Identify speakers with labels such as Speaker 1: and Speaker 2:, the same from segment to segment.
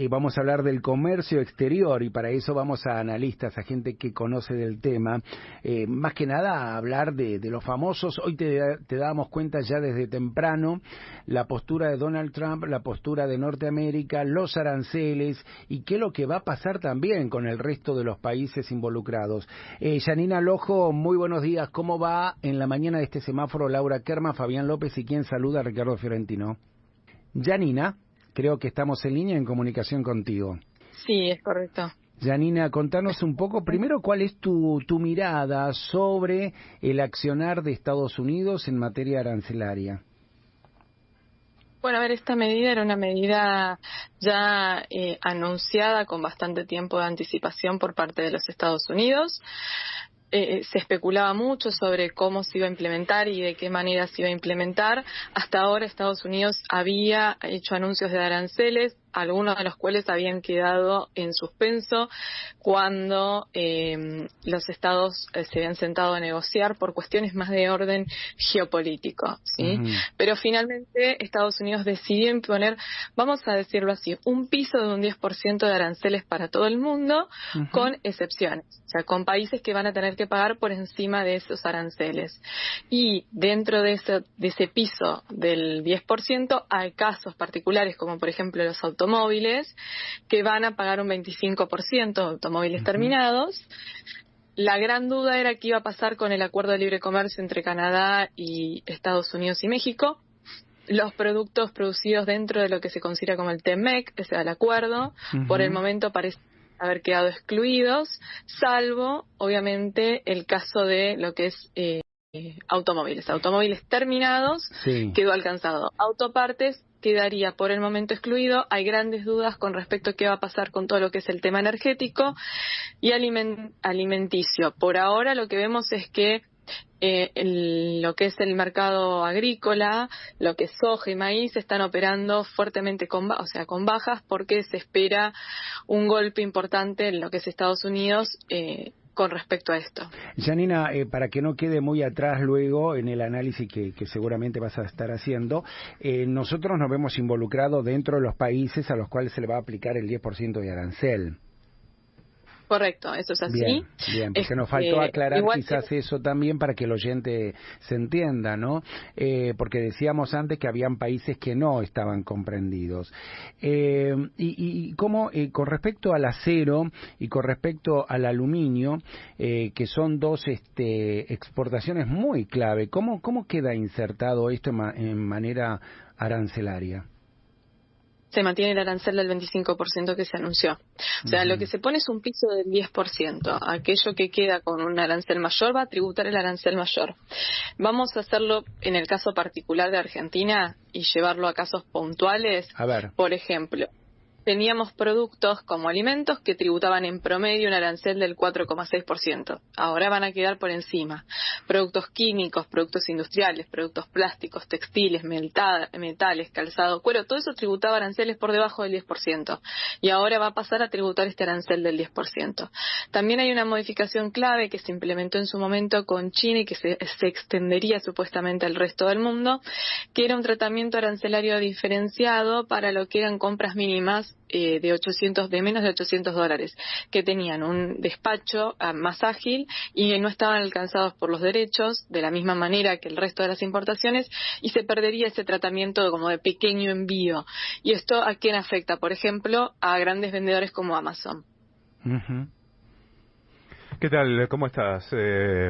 Speaker 1: vamos a hablar del comercio exterior y para eso vamos a analistas, a gente que conoce del tema. Más que nada a hablar de los famosos. Hoy te damos cuenta ya desde temprano la postura de Donald Trump, la postura de Norteamérica, los aranceles y qué es lo que va a pasar también con el resto de los países involucrados. Janina Lojo, muy buenos días. ¿Cómo va en la mañana de este semáforo Laura Kerma, Fabián López y quien saluda Ricardo Fiorentino? Janina, creo que estamos en línea en comunicación contigo.
Speaker 2: Sí, es correcto.
Speaker 1: Janina, contanos un poco, primero, ¿cuál es tu mirada sobre el accionar de Estados Unidos en materia arancelaria?
Speaker 2: Bueno, a ver, esta medida era una medida ya anunciada con bastante tiempo de anticipación por parte de los Estados Unidos. Se especulaba mucho sobre cómo se iba a implementar y de qué manera se iba a implementar. Hasta ahora Estados Unidos había hecho anuncios de aranceles, algunos de los cuales habían quedado en suspenso cuando los estados se habían sentado a negociar por cuestiones más de orden geopolítico, ¿sí?
Speaker 1: Uh-huh.
Speaker 2: Pero finalmente Estados Unidos decidió imponer, vamos a decirlo así, un piso de un 10% de aranceles para todo el mundo, uh-huh, con excepciones, o sea, con países que van a tener que pagar por encima de esos aranceles. Y dentro de ese piso del 10% hay casos particulares, como por ejemplo los automóviles, que van a pagar un 25%, automóviles terminados. La gran duda era qué iba a pasar con el acuerdo de libre comercio entre Canadá y Estados Unidos y México. Los productos producidos dentro de lo que se considera como el TEMEC, ese era el acuerdo, por el momento parecen haber quedado excluidos, salvo, obviamente, el caso de lo que es automóviles terminados, sí, quedó alcanzado. Autopartes quedaría por el momento excluido. Hay grandes dudas con respecto a qué va a pasar con todo lo que es el tema energético y alimenticio. Por ahora lo que vemos es que lo que es el mercado agrícola, lo que es soja y maíz, están operando fuertemente con bajas, porque se espera un golpe importante en lo que es Estados Unidos con respecto a esto.
Speaker 1: Janina, para que no quede muy atrás luego en el análisis que seguramente vas a estar haciendo, nosotros nos vemos involucrados dentro de los países a los cuales se le va a aplicar el 10% de arancel.
Speaker 2: Correcto, eso es así.
Speaker 1: Bien, porque nos faltó aclarar quizás eso también para que el oyente se entienda, ¿no? Porque decíamos antes que habían países que no estaban comprendidos. Y cómo, con respecto al acero y con respecto al aluminio, que son dos exportaciones muy clave, ¿cómo queda insertado esto en manera arancelaria?
Speaker 2: Se mantiene el arancel del 25% que se anunció. O sea, lo que se pone es un piso del 10%. Aquello que queda con un arancel mayor va a tributar el arancel mayor. Vamos a hacerlo en el caso particular de Argentina y llevarlo a casos puntuales.
Speaker 1: A ver.
Speaker 2: Por ejemplo, teníamos productos como alimentos que tributaban en promedio un arancel del 4,6%. Ahora van a quedar por encima. Productos químicos, productos industriales, productos plásticos, textiles, metales, calzado, cuero, todo eso tributaba aranceles por debajo del 10%. Y ahora va a pasar a tributar este arancel del 10%. También hay una modificación clave que se implementó en su momento con China y que se extendería supuestamente al resto del mundo, que era un tratamiento arancelario diferenciado para lo que eran compras mínimas de menos de $800, que tenían un despacho más ágil y no estaban alcanzados por los derechos de la misma manera que el resto de las importaciones, y se perdería ese tratamiento como de pequeño envío. ¿Y esto a quién afecta? Por ejemplo, a grandes vendedores como Amazon.
Speaker 1: Uh-huh.
Speaker 3: ¿Qué tal? ¿Cómo estás?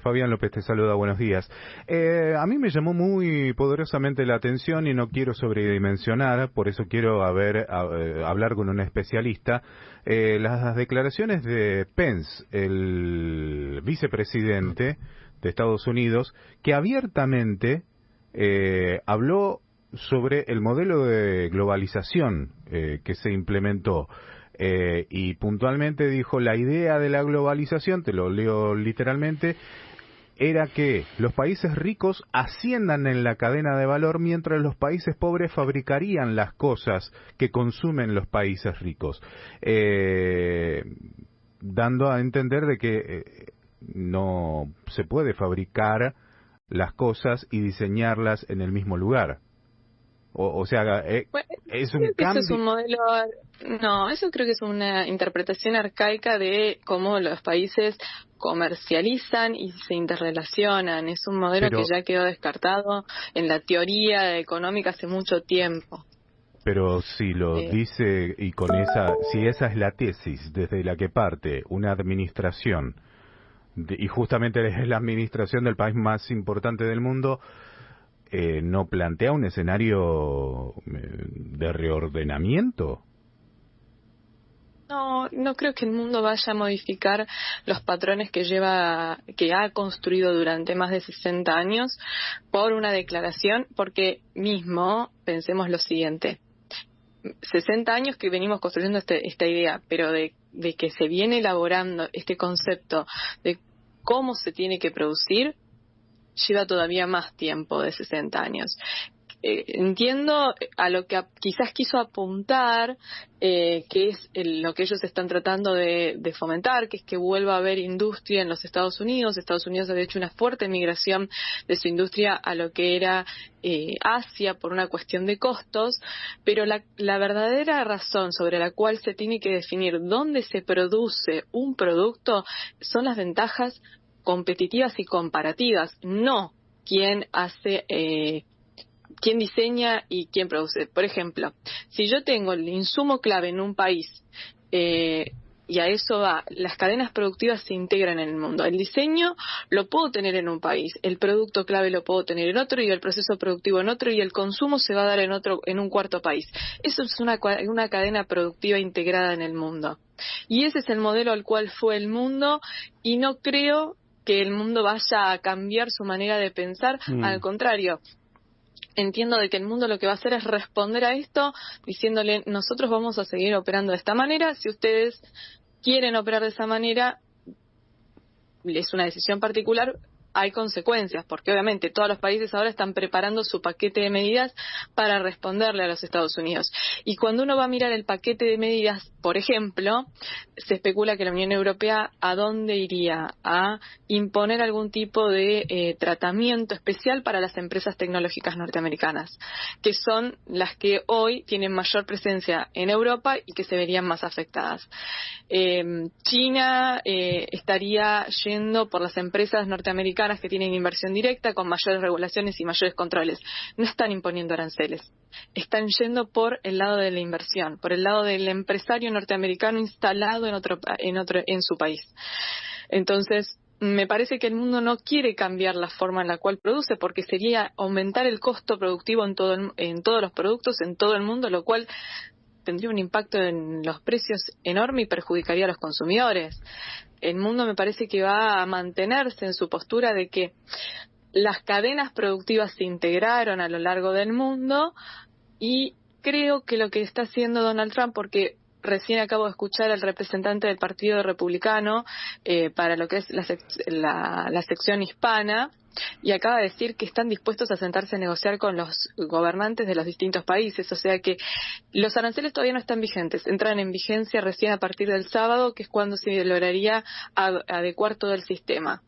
Speaker 3: Fabián López te saluda, buenos días. A mí me llamó muy poderosamente la atención y no quiero sobredimensionar, por eso quiero hablar con un especialista. Las declaraciones de Pence, el vicepresidente de Estados Unidos, que abiertamente habló sobre el modelo de globalización que se implementó. Y puntualmente dijo, la idea de la globalización, te lo leo literalmente, era que los países ricos asciendan en la cadena de valor mientras los países pobres fabricarían las cosas que consumen los países ricos, dando a entender de que no se puede fabricar las cosas y diseñarlas en el mismo lugar. O sea,
Speaker 2: Bueno,
Speaker 3: es un
Speaker 2: creo que eso
Speaker 3: cambio.
Speaker 2: es un modelo, no, eso creo que es una interpretación arcaica de cómo los países comercializan y se interrelacionan. Es un modelo que
Speaker 3: Pero,
Speaker 2: ya quedó descartado en la teoría económica hace mucho tiempo.
Speaker 3: pero si lo
Speaker 2: Eh,
Speaker 3: dice y si esa es la tesis desde la que parte una administración, y justamente es la administración del país más importante del mundo, ¿no plantea un escenario de reordenamiento?
Speaker 2: No, no creo que el mundo vaya a modificar los patrones que ha construido durante más de 60 años por una declaración, porque mismo pensemos lo siguiente: 60 años que venimos construyendo esta idea, pero de que se viene elaborando este concepto de cómo se tiene que producir, lleva todavía más tiempo de 60 años. Entiendo a lo que quizás quiso apuntar, que es lo que ellos están tratando de fomentar, que es que vuelva a haber industria en los Estados Unidos. Estados Unidos ha hecho una fuerte migración de su industria a lo que era Asia por una cuestión de costos, pero la verdadera razón sobre la cual se tiene que definir dónde se produce un producto son las ventajas competitivas y comparativas, no quién hace quién diseña y quién produce. Por ejemplo, si yo tengo el insumo clave en un país, y a eso va, las cadenas productivas se integran en el mundo. El diseño lo puedo tener en un país, el producto clave lo puedo tener en otro, y el proceso productivo en otro, y el consumo se va a dar en un cuarto país. Eso es una cadena productiva integrada en el mundo. Y ese es el modelo al cual fue el mundo, y no creo que el mundo vaya a cambiar su manera de pensar. Al contrario, entiendo de que el mundo lo que va a hacer es responder a esto diciéndole: nosotros vamos a seguir operando de esta manera, si ustedes quieren operar de esa manera, es una decisión particular, hay consecuencias, porque obviamente todos los países ahora están preparando su paquete de medidas para responderle a los Estados Unidos. Y cuando uno va a mirar el paquete de medidas, por ejemplo, se especula que la Unión Europea ¿a dónde iría? A imponer algún tipo de tratamiento especial para las empresas tecnológicas norteamericanas, que son las que hoy tienen mayor presencia en Europa y que se verían más afectadas. China estaría yendo por las empresas norteamericanas que tienen inversión directa con mayores regulaciones y mayores controles. No están imponiendo aranceles, están yendo por el lado de la inversión, por el lado del empresario norteamericano instalado en su país. Entonces, me parece que el mundo no quiere cambiar la forma en la cual produce, porque sería aumentar el costo productivo en todos los productos en todo el mundo, lo cual tendría un impacto en los precios enorme y perjudicaría a los consumidores. El mundo me parece que va a mantenerse en su postura de que las cadenas productivas se integraron a lo largo del mundo, y creo que lo que está haciendo Donald Trump, porque recién acabo de escuchar al representante del Partido Republicano para lo que es la sección hispana, y acaba de decir que están dispuestos a sentarse a negociar con los gobernantes de los distintos países. O sea que los aranceles todavía no están vigentes, entran en vigencia recién a partir del sábado, que es cuando se lograría adecuar todo el sistema.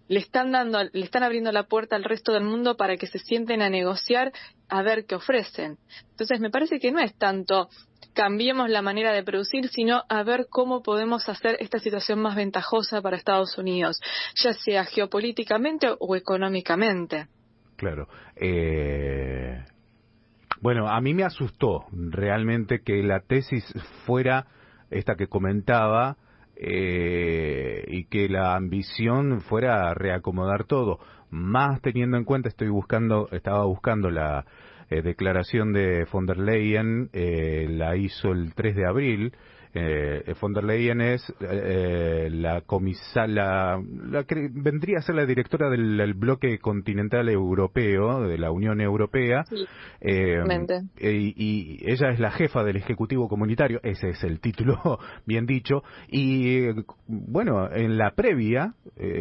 Speaker 2: Le están abriendo la puerta al resto del mundo para que se sienten a negociar, a ver qué ofrecen. Entonces me parece que no es tanto cambiemos la manera de producir, sino a ver cómo podemos hacer esta situación más ventajosa para Estados Unidos, ya sea geopolíticamente o económicamente.
Speaker 3: Claro. Bueno, a mí me asustó realmente que la tesis fuera esta que comentaba, y que la ambición fuera a reacomodar todo, más teniendo en cuenta, estaba buscando la declaración de von der Leyen, la hizo el 3 de abril. Von der Leyen es la que vendría a ser la directora del bloque continental europeo, de la Unión Europea,
Speaker 2: Sí,
Speaker 3: y ella es la jefa del Ejecutivo Comunitario, ese es el título bien dicho, y bueno, en la previa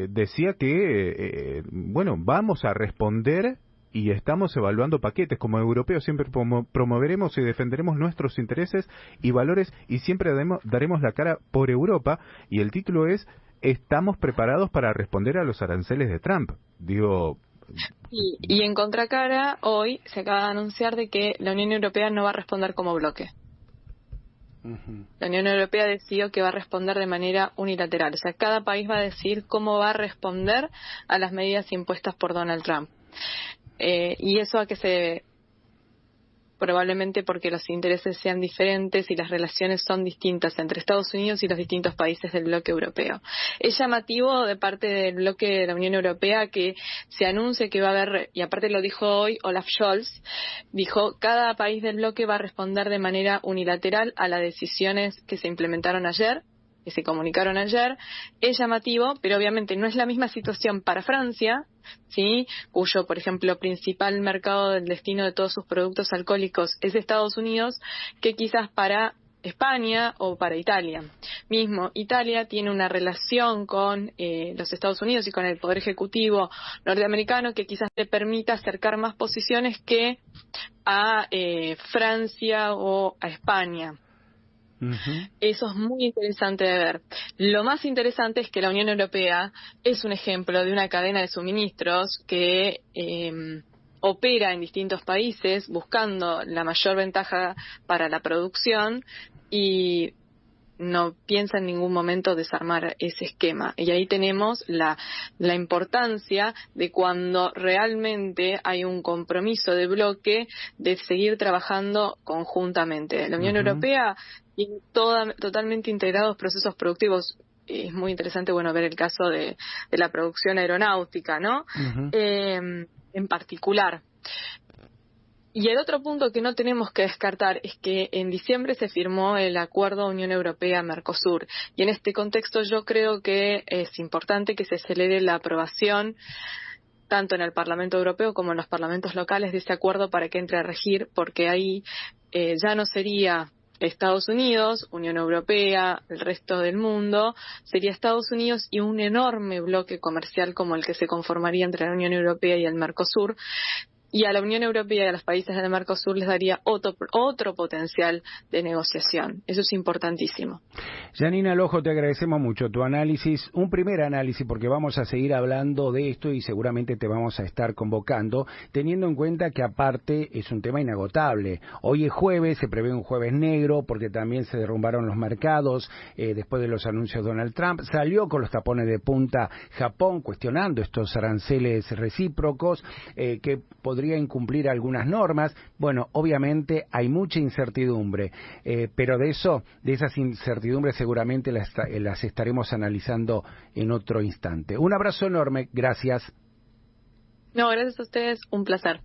Speaker 3: decía que bueno, vamos a responder y estamos evaluando paquetes. Como europeos siempre promoveremos y defenderemos nuestros intereses y valores, y siempre daremos la cara por Europa, y el título es: estamos preparados para responder a los aranceles de Trump. Digo,
Speaker 2: Y en contracara, hoy se acaba de anunciar de que la Unión Europea no va a responder como bloque. La Unión Europea decidió que va a responder de manera unilateral. O sea, cada país va a decir cómo va a responder a las medidas impuestas por Donald Trump. Y eso a que se... probablemente porque los intereses sean diferentes y las relaciones son distintas entre Estados Unidos y los distintos países del bloque europeo. Es llamativo de parte del bloque de la Unión Europea que se anuncie que va a haber, y aparte lo dijo hoy Olaf Scholz, dijo cada país del bloque va a responder de manera unilateral a las decisiones que se implementaron ayer, que se comunicaron ayer. Es llamativo, pero obviamente no es la misma situación para Francia, ¿sí?, cuyo, por ejemplo, principal mercado del destino de todos sus productos alcohólicos es Estados Unidos, que quizás para España o para Italia. Mismo, Italia tiene una relación con los Estados Unidos y con el Poder Ejecutivo norteamericano que quizás le permita acercar más posiciones que a Francia o a España. Eso es muy interesante de ver. Lo más interesante es que la Unión Europea es un ejemplo de una cadena de suministros que opera en distintos países buscando la mayor ventaja para la producción y no piensa en ningún momento desarmar ese esquema. Y ahí tenemos la importancia de cuando realmente hay un compromiso de bloque de seguir trabajando conjuntamente. La Unión Europea tiene totalmente integrados procesos productivos. Es muy interesante, bueno, ver el caso de la producción aeronáutica, ¿no? En particular. Y el otro punto que no tenemos que descartar es que en diciembre se firmó el acuerdo Unión Europea-Mercosur. Y en este contexto yo creo que es importante que se acelere la aprobación tanto en el Parlamento Europeo como en los parlamentos locales de ese acuerdo para que entre a regir, porque ahí ya no sería Estados Unidos, Unión Europea, el resto del mundo, sería Estados Unidos y un enorme bloque comercial como el que se conformaría entre la Unión Europea y el Mercosur. Y a la Unión Europea y a los países del Mercosur les daría otro potencial de negociación. Eso es importantísimo.
Speaker 1: Janina Lojo, te agradecemos mucho tu análisis, un primer análisis porque vamos a seguir hablando de esto y seguramente te vamos a estar convocando, teniendo en cuenta que aparte es un tema inagotable. Hoy es jueves, se prevé un jueves negro porque también se derrumbaron los mercados después de los anuncios de Donald Trump. Salió con los tapones de punta Japón cuestionando estos aranceles recíprocos que podrían incumplir algunas normas. Bueno, obviamente hay mucha incertidumbre, pero de esas incertidumbres seguramente las estaremos analizando en otro instante. Un abrazo enorme, gracias.
Speaker 2: No, gracias a ustedes, un placer.